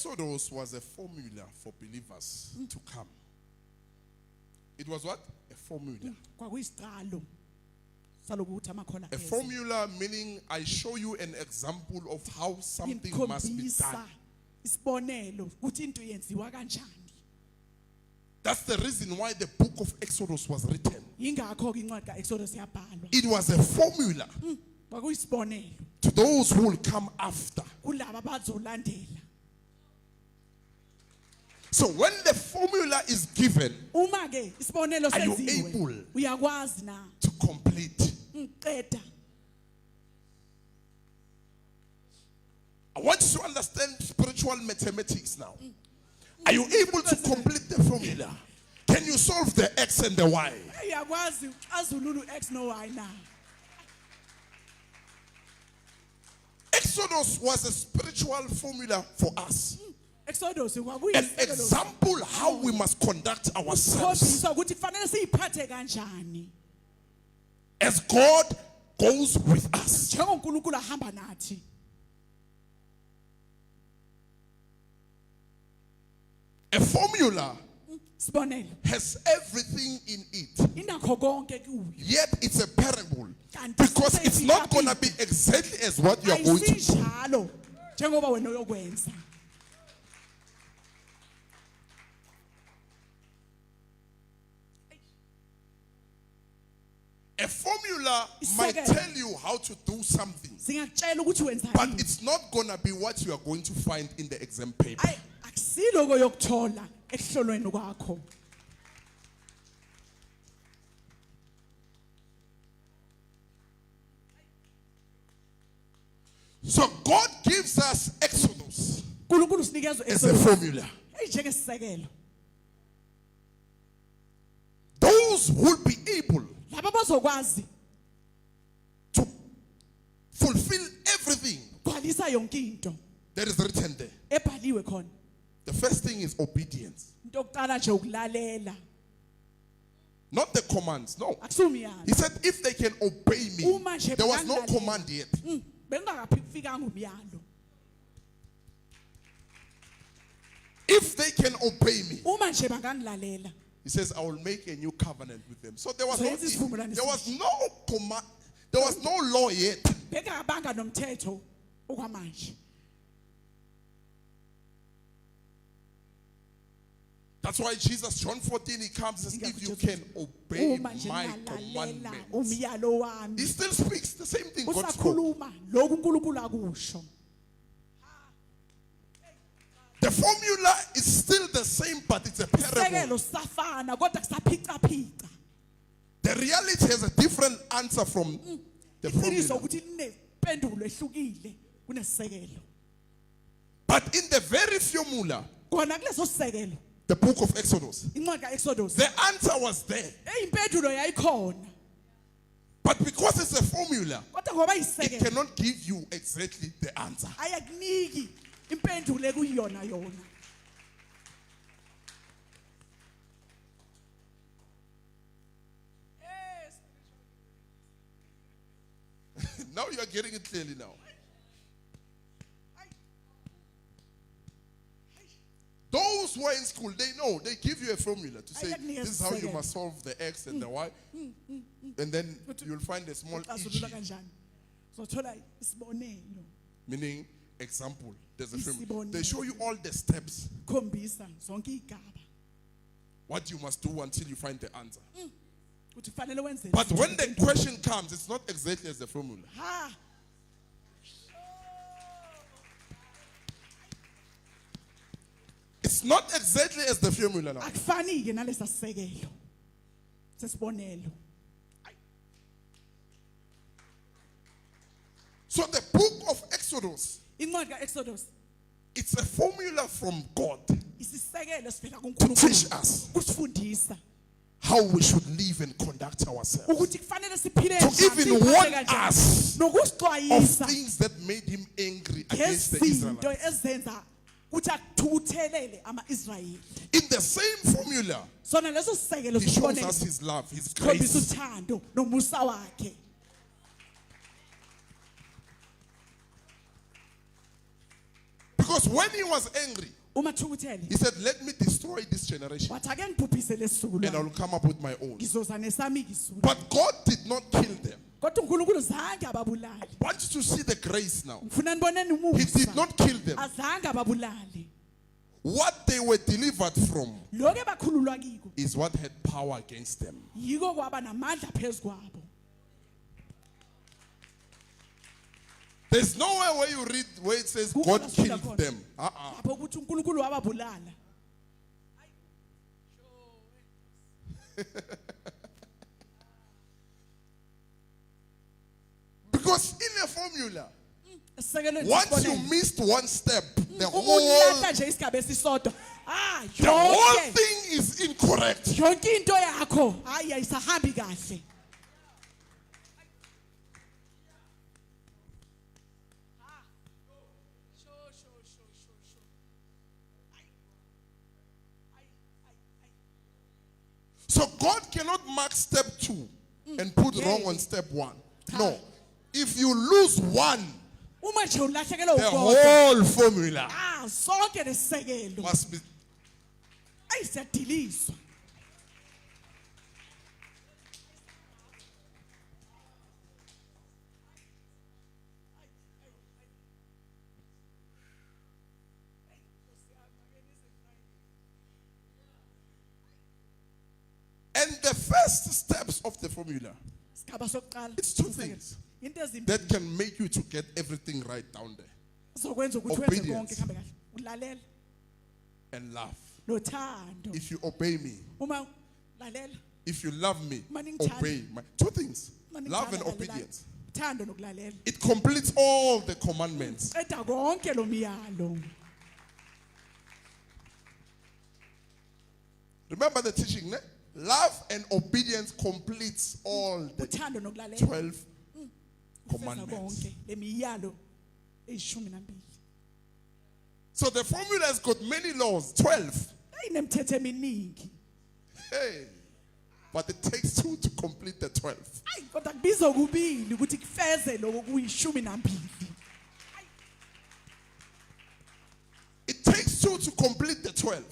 Exodus was a formula for believers to come. It was what? A formula. A formula meaning I show you an example of how something must be done. That's the reason why the book of Exodus was written. It was a formula to those who will come after. So when the formula is given, are you able to complete? I want you to understand spiritual mathematics now. Are you able to complete the formula? Can you solve the X and the Y? Exodus was a spiritual formula for us. An example how we must conduct ourselves as God goes with us. A formula has everything in it, yet it's a parable, because it's not going to be exactly as what you are going to do. A formula might tell you how to do something, but it's not going to be what you are going to find in the exam paper. So God gives us Exodus as a formula. Those who will be able to fulfill everything that is written there. The first thing is obedience. Not the commands, no. He said if they can obey me. There was no command yet. If they can obey me, he says, I will make a new covenant with them. So there was no command, there was no law yet. That's why Jesus, John 14, he comes and says, if you can obey my commandments. He still speaks the same thing God spoke. The formula is still the same, but it's a parable. The reality has a different answer from the formula. But in the very formula, the book of Exodus, the answer was there. But because it's a formula, it cannot give you exactly the answer. Now you are getting it clearly now. Those who are in school, they know. They give you a formula to say, this is how you must solve the X and the Y. And then you'll find a small EG. Meaning, example, there's a formula. They show you all the steps. What you must do until you find the answer. But when the question comes, it's not exactly as the formula. It's not exactly as the formula now. So the book of Exodus, it's a formula from God to teach us how we should live and conduct ourselves. To even warn us of things that made him angry against the Israelites. In the same formula, he shows us his love, his grace. Because when he was angry, he said, let me destroy this generation and I will come up with my own. But God did not kill them. I want you to see the grace now. He did not kill them. What they were delivered from is what had power against them. There's nowhere where you read where it says God killed them. Because in a formula, once you missed one step, the whole thing is incorrect. So God cannot mark step 2 and put wrong on step 1. No. If you lose one, the whole formula must be. And the first steps of the formula, it's 2 things that can make you to get everything right down there. Obedience and love. If you obey me, if you love me, obey. 2 things, love and obedience. It completes all the commandments. Remember the teaching, ne? Love and obedience completes all the 12 commandments. So the formula has got many laws, 12. Hey, but it takes 2 to complete the 12. It takes 2 to complete the 12.